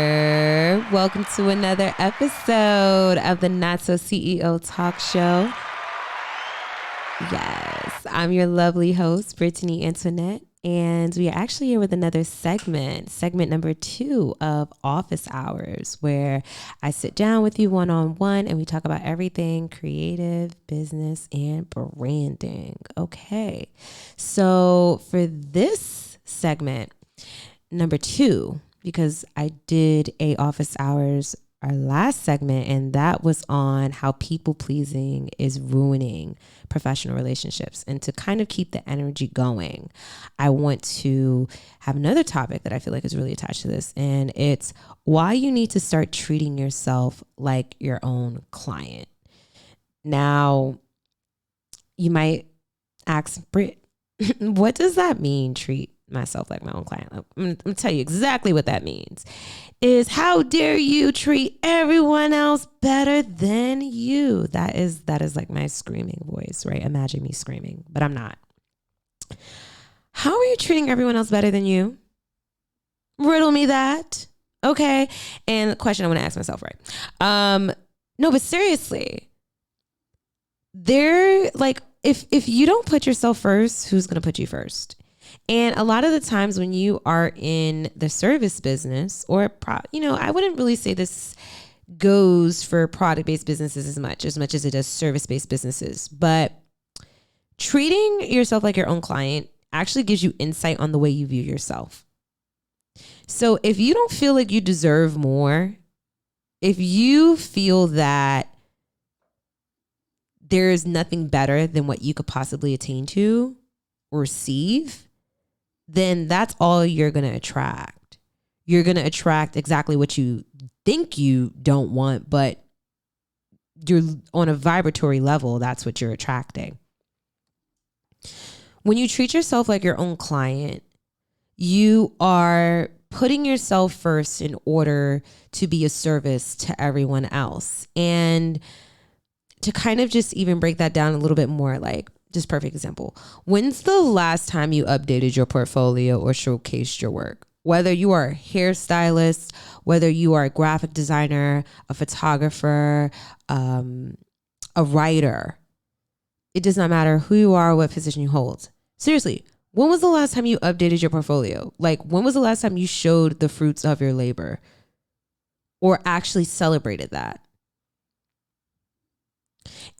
there. Welcome to another episode of the Not So CEO Talk Show. Yes, I'm your lovely host, Brittany Antoinette, and we are actually here with another segment number 2 of Office Hours, where I sit down with you one-on-one and we talk about everything creative, business, and branding. Okay, so for this segment, number 2, because I did a Office Hours our last segment, and that was on how people pleasing is ruining professional relationships. And to kind of keep the energy going, I want to have another topic that I feel like is really attached to this, and it's why you need to start treating yourself like your own client. Now, you might ask, Britt, what does that mean, treat myself like my own client? I'm gonna tell you exactly what that means. Is how dare you treat everyone else better than you? That is like my screaming voice, right? Imagine me screaming, but I'm not. How are you treating everyone else better than you? Riddle me that. Okay. And the question I want to ask myself, right? No, but seriously, they're like, if you don't put yourself first, who's going to put you first? And a lot of the times when you are in the service business or, I wouldn't really say this goes for product-based businesses as much as it does service-based businesses. But treating yourself like your own client actually gives you insight on the way you view yourself. So if you don't feel like you deserve more, if you feel that there is nothing better than what you could possibly attain to or receive, then that's all you're going to attract. You're going to attract exactly what you think you don't want, but you're on a vibratory level, that's what you're attracting. When you treat yourself like your own client, you are putting yourself first in order to be a service to everyone else. And to kind of just even break that down a little bit more, like, just perfect example. When's the last time you updated your portfolio or showcased your work? Whether you are a hairstylist, whether you are a graphic designer, a photographer, a writer, it does not matter who you are or what position you hold. Seriously, when was the last time you updated your portfolio? Like, when was the last time you showed the fruits of your labor or actually celebrated that?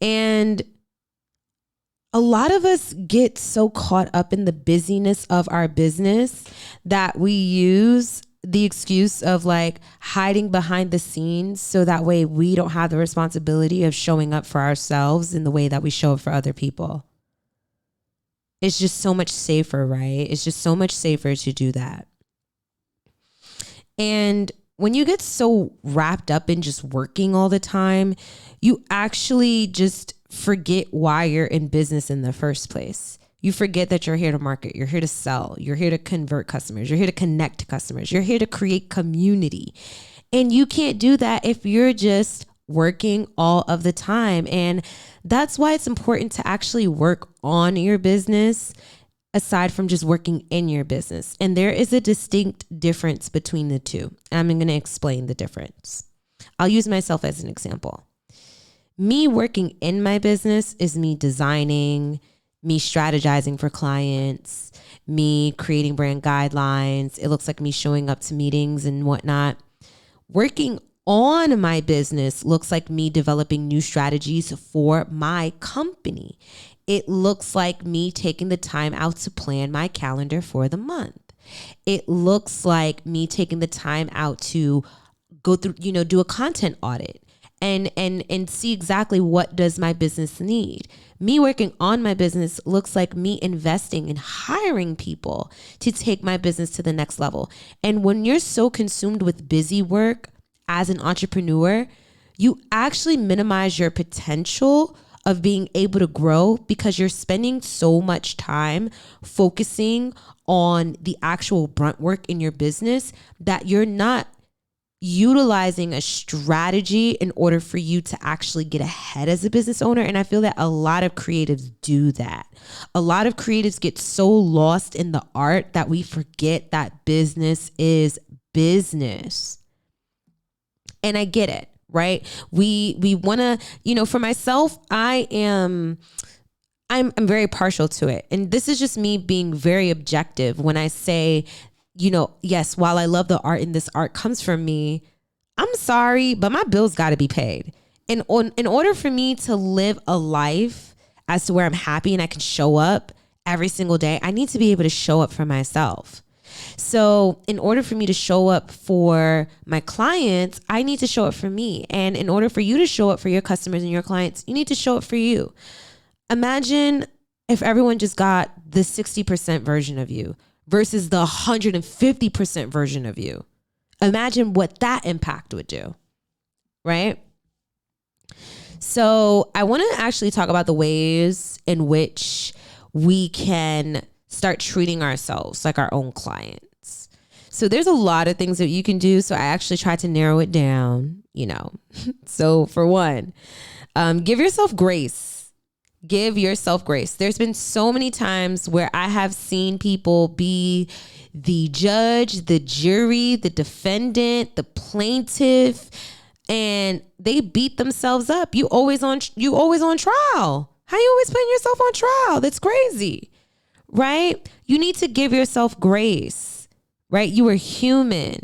And a lot of us get so caught up in the busyness of our business that we use the excuse of like hiding behind the scenes so that way we don't have the responsibility of showing up for ourselves in the way that we show up for other people. It's just so much safer, right? It's just so much safer to do that. And when you get so wrapped up in just working all the time, you actually just forget why you're in business in the first place. You forget that you're here to market. You're here to sell. You're here to convert customers. You're here to connect to customers. You're here to create community. And you can't do that if you're just working all of the time. And that's why it's important to actually work on your business aside from just working in your business. And there is a distinct difference between the two. And I'm going to explain the difference. I'll use myself as an example. Me working in my business is me designing, me strategizing for clients, me creating brand guidelines. It looks like me showing up to meetings and whatnot. Working on my business looks like me developing new strategies for my company. It looks like me taking the time out to plan my calendar for the month. It looks like me taking the time out to go through, do a content audit. And see exactly what does my business need. Me working on my business looks like me investing and hiring people to take my business to the next level. And when you're so consumed with busy work as an entrepreneur, you actually minimize your potential of being able to grow because you're spending so much time focusing on the actual brunt work in your business that you're not utilizing a strategy in order for you to actually get ahead as a business owner. And I feel that a lot of creatives do that. A lot of creatives get so lost in the art that we forget that business is business. And I get it, right? We want to, for myself, I'm very partial to it. And this is just me being very objective when I say, yes, while I love the art and this art comes from me, I'm sorry, but my bills got to be paid. And in order for me to live a life as to where I'm happy and I can show up every single day, I need to be able to show up for myself. So in order for me to show up for my clients, I need to show up for me. And in order for you to show up for your customers and your clients, you need to show up for you. Imagine if everyone just got the 60% version of you versus the 150% version of you. Imagine what that impact would do, right? So I want to actually talk about the ways in which we can start treating ourselves like our own clients. So there's a lot of things that you can do. So I actually tried to narrow it down, So for one, give yourself grace. Give yourself grace. There's been so many times where I have seen people be the judge, the jury, the defendant, the plaintiff, and they beat themselves up. You always on trial. How you always putting yourself on trial? That's crazy, right? You need to give yourself grace, right? You are human.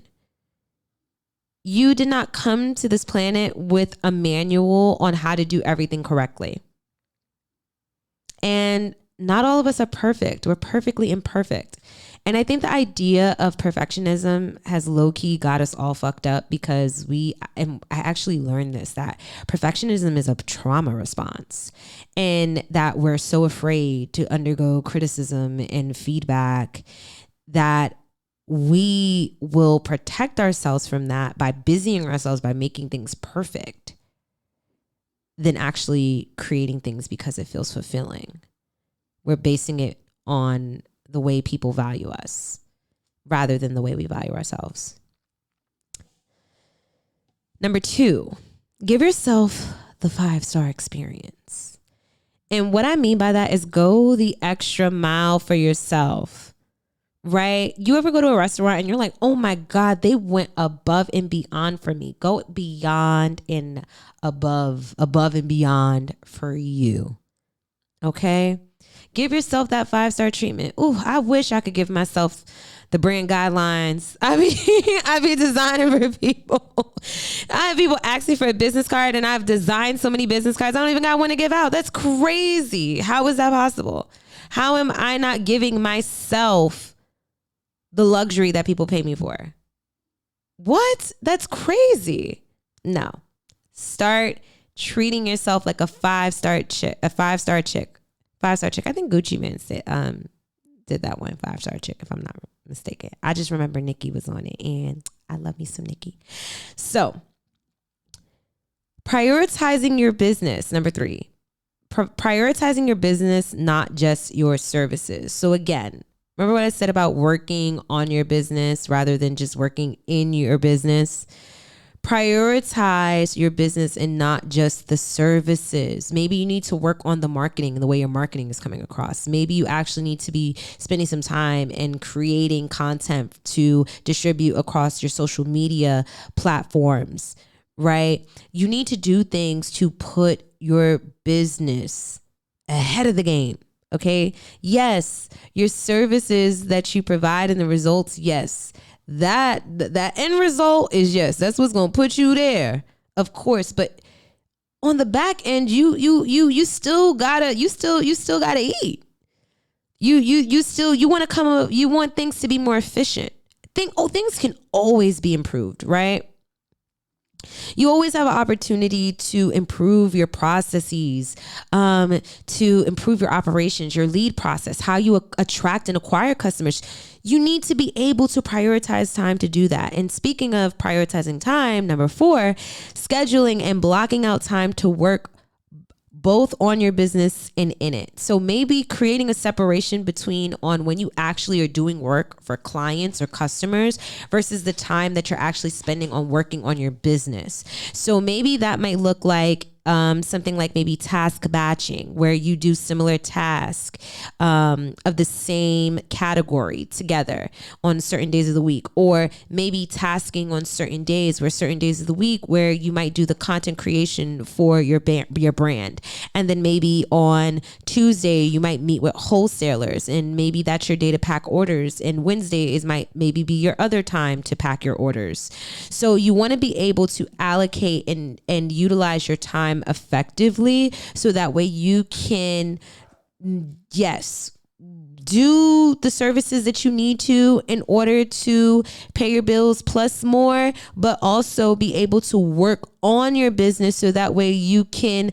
You did not come to this planet with a manual on how to do everything correctly. And not all of us are perfect. We're perfectly imperfect. And I think the idea of perfectionism has low-key got us all fucked up because I actually learned this, that perfectionism is a trauma response and that we're so afraid to undergo criticism and feedback that we will protect ourselves from that by busying ourselves by making things perfect than actually creating things because it feels fulfilling. We're basing it on the way people value us rather than the way we value ourselves. Number 2, give yourself the 5-star experience. And what I mean by that is go the extra mile for yourself, right? You ever go to a restaurant and you're like, oh my God, they went above and beyond for me. Go beyond and above and beyond for you. Okay? Give yourself that 5-star treatment. Ooh, I wish I could give myself the brand guidelines. I be designing for people. I have people ask me for a business card and I've designed so many business cards I don't even got one to give out. That's crazy. How is that possible? How am I not giving myself the luxury that people pay me for? What? That's crazy. No. Start treating yourself like a 5-star chick. A 5-star chick. 5-star chick. I think Gucci Mane did that one, 5-star chick, if I'm not mistaken. I just remember Nicki was on it, and I love me some Nicki. So, prioritizing your business. Number 3, prioritizing your business, not just your services. So again, remember what I said about working on your business rather than just working in your business? Prioritize your business and not just the services. Maybe you need to work on the marketing and the way your marketing is coming across. Maybe you actually need to be spending some time and creating content to distribute across your social media platforms, right? You need to do things to put your business ahead of the game. Okay. Yes. Your services that you provide and the results. Yes. That end result is yes. That's what's going to put you there. Of course. But on the back end, you still gotta eat. You want to come up, you want things to be more efficient. Things can always be improved, right? You always have an opportunity to improve your processes, to improve your operations, your lead process, how you attract and acquire customers. You need to be able to prioritize time to do that. And speaking of prioritizing time, number 4, scheduling and blocking out time to work both on your business and in it. So maybe creating a separation between on when you actually are doing work for clients or customers versus the time that you're actually spending on working on your business. So maybe that might look like something like maybe task batching, where you do similar task of the same category together on certain days of the week, or maybe tasking on certain days, where certain days of the week where you might do the content creation for your brand, and then maybe on Tuesday you might meet with wholesalers, and maybe that's your day to pack orders, and Wednesday might maybe be your other time to pack your orders. So you want to be able to allocate and utilize your time effectively, so that way you can, yes, do the services that you need to in order to pay your bills plus more, but also be able to work on your business so that way you can,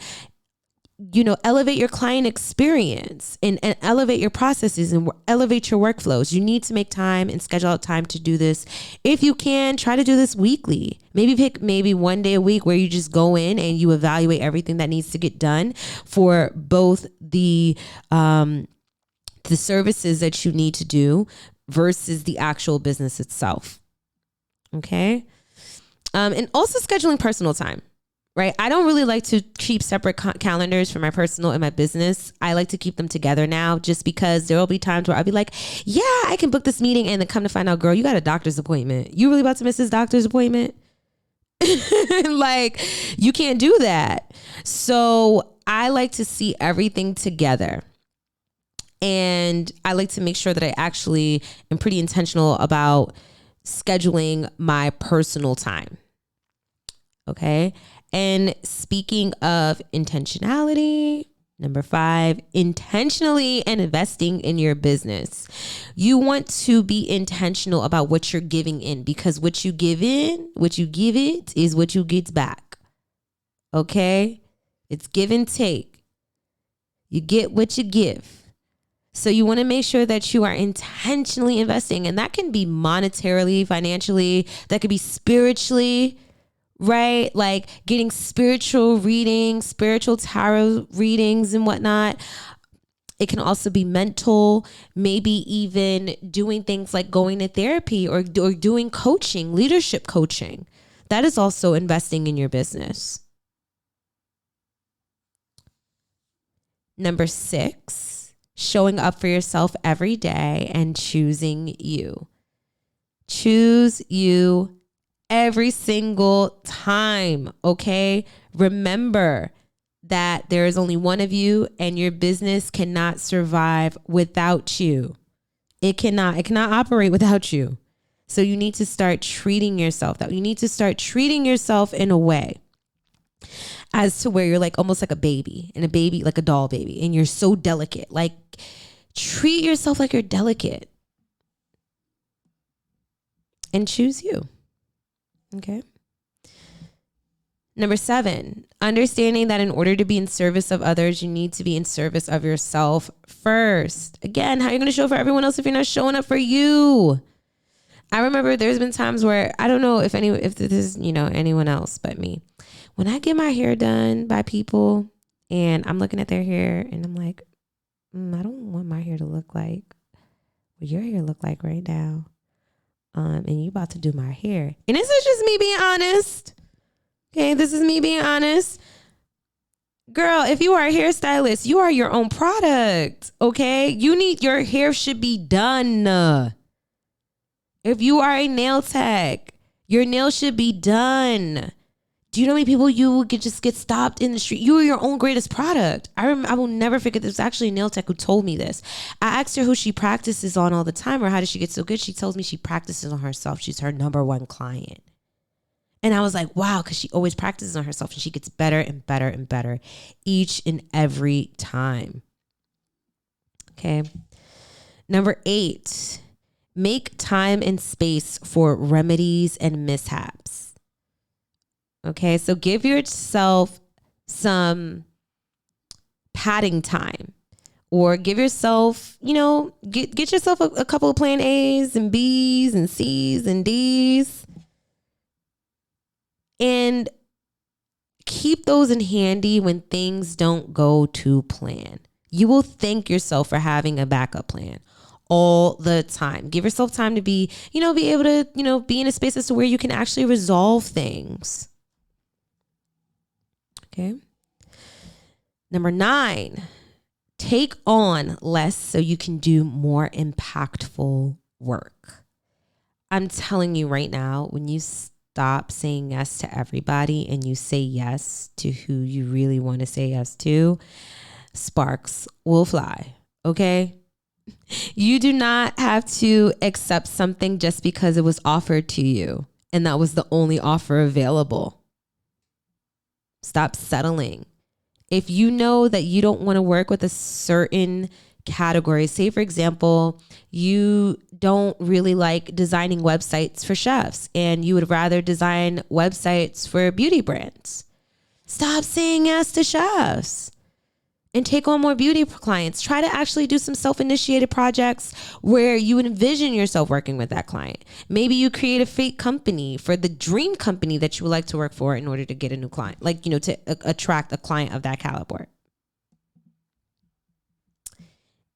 elevate your client experience and elevate your processes and elevate your workflows. You need to make time and schedule out time to do this. If you can, try to do this weekly. Maybe pick one day a week where you just go in and you evaluate everything that needs to get done for both the services that you need to do versus the actual business itself. Okay. And also scheduling personal time. Right. I don't really like to keep separate calendars for my personal and my business. I like to keep them together now, just because there will be times where I'll be like, yeah, I can book this meeting, and then come to find out, girl, you got a doctor's appointment. You really about to miss this doctor's appointment? Like, you can't do that. So I like to see everything together. And I like to make sure that I actually am pretty intentional about scheduling my personal time. Okay. And speaking of intentionality, number 5, intentionally investing in your business. You want to be intentional about what you're giving in, because what you give it is what you get back. Okay? It's give and take. You get what you give. So you want to make sure that you are intentionally investing, and that can be monetarily, financially, that could be spiritually. Right? Like getting spiritual readings, spiritual tarot readings and whatnot. It can also be mental, maybe even doing things like going to therapy or doing coaching, leadership coaching. That is also investing in your business. Number 6, showing up for yourself every day and choosing you. Choose you every single time, okay? Remember that there is only one of you, and your business cannot survive without you. It cannot operate without you. So you need to start treating yourself that. You need to start treating yourself in a way as to where you're like almost like a baby, and a baby, like a doll baby, and you're so delicate. Like, treat yourself like you're delicate and choose you. Okay. Number 7, understanding that in order to be in service of others, you need to be in service of yourself first. Again, how are you going to show up for everyone else if you're not showing up for you? I remember there's been times where, I don't know if this is, anyone else but me. When I get my hair done by people and I'm looking at their hair and I'm like, I don't want my hair to look like what your hair look like right now. And you about to do my hair. And this is just me being honest. Okay, this is me being honest. Girl, if you are a hairstylist, you are your own product. Okay, your hair should be done. If you are a nail tech, your nails should be done. Do you know how many people you would just get stopped in the street? You are your own greatest product. I will never forget. There was actually a nail tech who told me this. I asked her who she practices on all the time, or how does she get so good? She tells me she practices on herself. She's her number one client. And I was like, wow, because she always practices on herself, and she gets better and better and better each and every time. Okay. Number 8, make time and space for remedies and mishaps. Okay, so give yourself some padding time, or give yourself, get yourself a couple of plan A's and B's and C's and D's, and keep those in handy when things don't go to plan. You will thank yourself for having a backup plan all the time. Give yourself time to be able to, be in a space as to where you can actually resolve things. Okay. Number 9, take on less so you can do more impactful work. I'm telling you right now, when you stop saying yes to everybody and you say yes to who you really want to say yes to, sparks will fly. Okay? You do not have to accept something just because it was offered to you and that was the only offer available. Stop settling. If you know that you don't want to work with a certain category, say for example, you don't really like designing websites for chefs and you would rather design websites for beauty brands, stop saying yes to chefs and take on more beauty clients. Try to actually do some self-initiated projects where you would envision yourself working with that client. Maybe you create a fake company for the dream company that you would like to work for in order to get a new client, like, to attract a client of that caliber.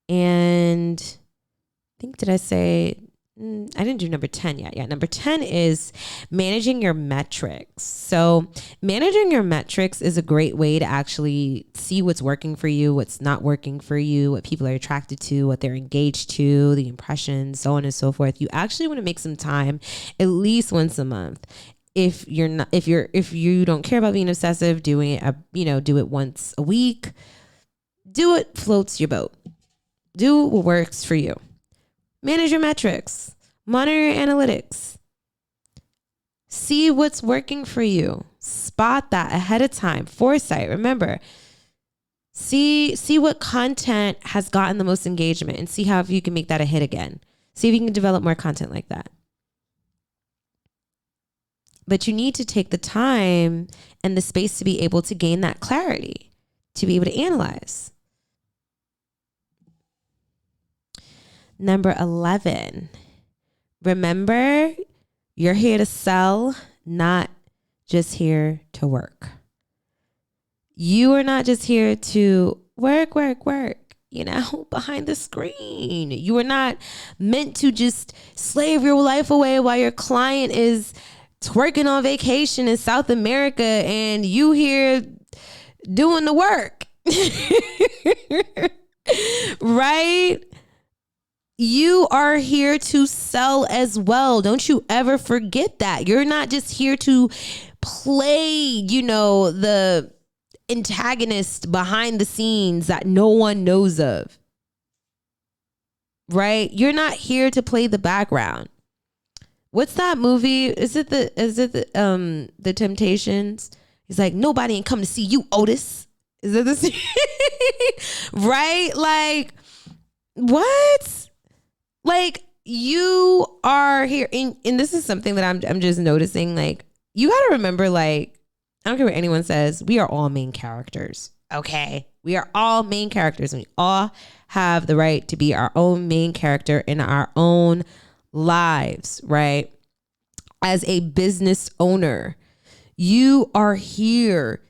And I think, did I say, I didn't do number 10 yet. Yeah, number 10 is managing your metrics. So managing your metrics is a great way to actually see what's working for you, what's not working for you, what people are attracted to, what they're engaged to, the impressions, so on and so forth. You actually want to make some time at least once a month. If you don't care about being obsessive, doing it, do it once a week. Do what floats your boat. Do what works for you. Manage your metrics. Monitor your analytics. See what's working for you. Spot that ahead of time. Foresight. Remember, see what content has gotten the most engagement and see how if you can make that a hit again. See if you can develop more content like that. But you need to take the time and the space to be able to gain that clarity, to be able to analyze. Number 11, remember, you're here to sell, not just here to work. You are not just here to work, behind the screen. You are not meant to just slave your life away while your client is twerking on vacation in South America and you here doing the work. Right? You are here to sell as well. Don't you ever forget that. You're not just here to play, the antagonist behind the scenes that no one knows of. Right? You're not here to play the background. What's that movie? Is it the Temptations? He's like, nobody ain't come to see you, Otis. Is it the right? Like, what? Like, you are here, and this is something that I'm just noticing. Like, you got to remember, like, I don't care what anyone says, we are all main characters, okay? We are all main characters, and we all have the right to be our own main character in our own lives, right? As a business owner, you are here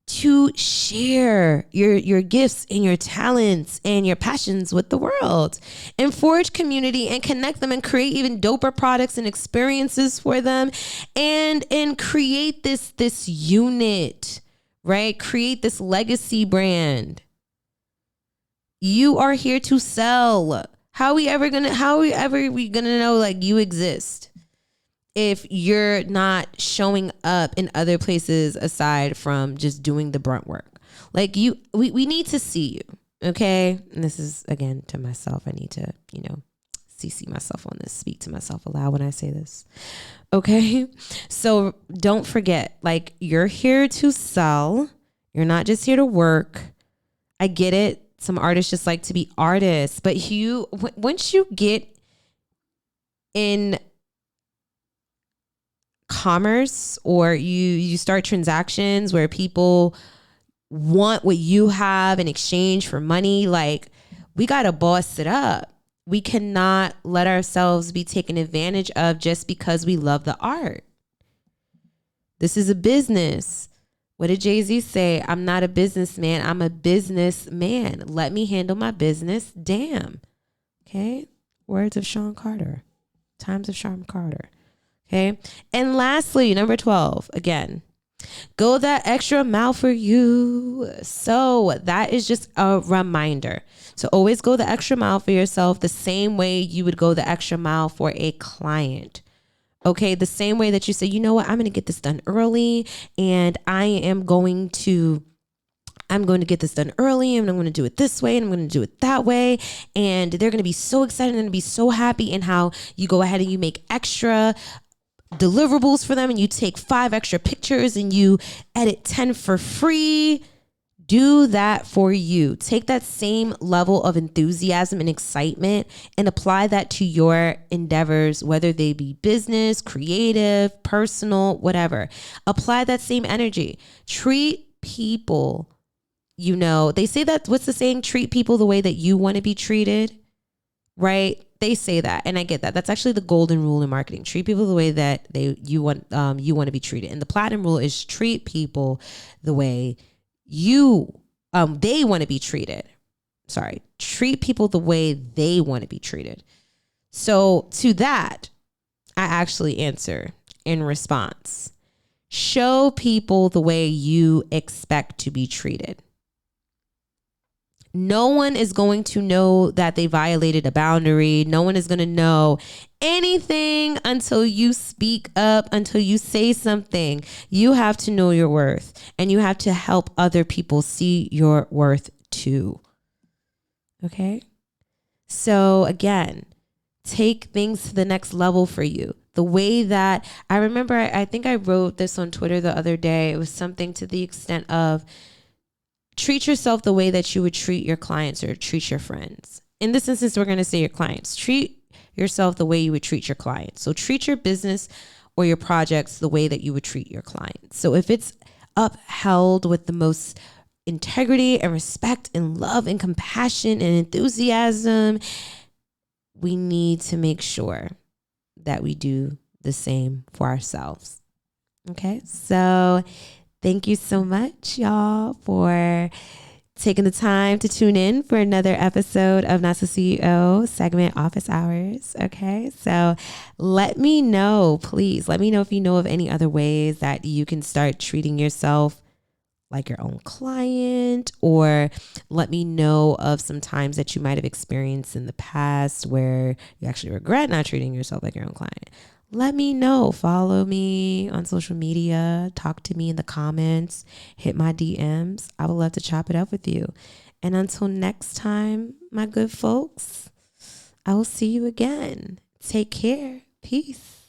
to share your gifts and your talents and your passions with the world and forge community and connect them and create even doper products and experiences for them and create this unit, right? Create this legacy brand. You are here to sell. How are we ever gonna know like you exist if you're not showing up in other places aside from just doing the brunt work? Like, we need to see you, okay? And this is, again, to myself. I need to, CC myself on this, speak to myself aloud when I say this, okay? So don't forget, like, you're here to sell. You're not just here to work. I get it. Some artists just like to be artists, but once you get in commerce or you start transactions where people want what you have in exchange for money, like, we got to boss it up. We cannot let ourselves be taken advantage of just because we love the art. This is a business. What did Jay-Z say? I'm not a businessman. I'm a businessman. Let me handle my business. Damn. Okay. Words of Sean Carter. Times of Sean Carter. Okay. And lastly, number 12, again, Go that extra mile for you. So that is just a reminder. So always go the extra mile for yourself the same way you would go the extra mile for a client. Okay, the same way that you say, you know what, I'm going to get this done early and I'm going to get this done early and I'm going to do it this way and I'm going to do it that way. And they're going to be so excited and be so happy in how you go ahead and you make extra deliverables for them and you take 5 extra pictures and you edit 10 for free. Do that for you. Take that same level of enthusiasm and excitement and apply that to your endeavors, whether they be business, creative, personal, whatever. Apply that same energy. Treat people, they say that, what's the saying? Treat people the way that you want to be treated, right? They say that, and I get that. That's actually the golden rule in marketing. Treat people the way that you want to be treated. And the platinum rule is treat people the way they want to be treated. Treat people the way they want to be treated. So to that, I actually answer in response. Show people the way you expect to be treated. No one is going to know that they violated a boundary. No one is going to know anything until you speak up, until you say something. You have to know your worth and you have to help other people see your worth too. Okay? So again, take things to the next level for you. The way that I remember, I think I wrote this on Twitter the other day. It was something to the extent of, treat yourself the way that you would treat your clients or treat your friends. In this instance, we're going to say your clients. Treat yourself the way you would treat your clients. So treat your business or your projects the way that you would treat your clients. So if it's upheld with the most integrity and respect and love and compassion and enthusiasm, we need to make sure that we do the same for ourselves. Okay, so thank you so much, y'all, for taking the time to tune in for another episode of Not So CEO segment Office Hours. Okay, so let me know, please. Let me know if you know of any other ways that you can start treating yourself like your own client, or let me know of some times that you might have experienced in the past where you actually regret not treating yourself like your own client. Let me know. Follow me on social media. Talk to me in the comments. Hit my DMs. I would love to chop it up with you. And until next time, my good folks, I will see you again. Take care. Peace.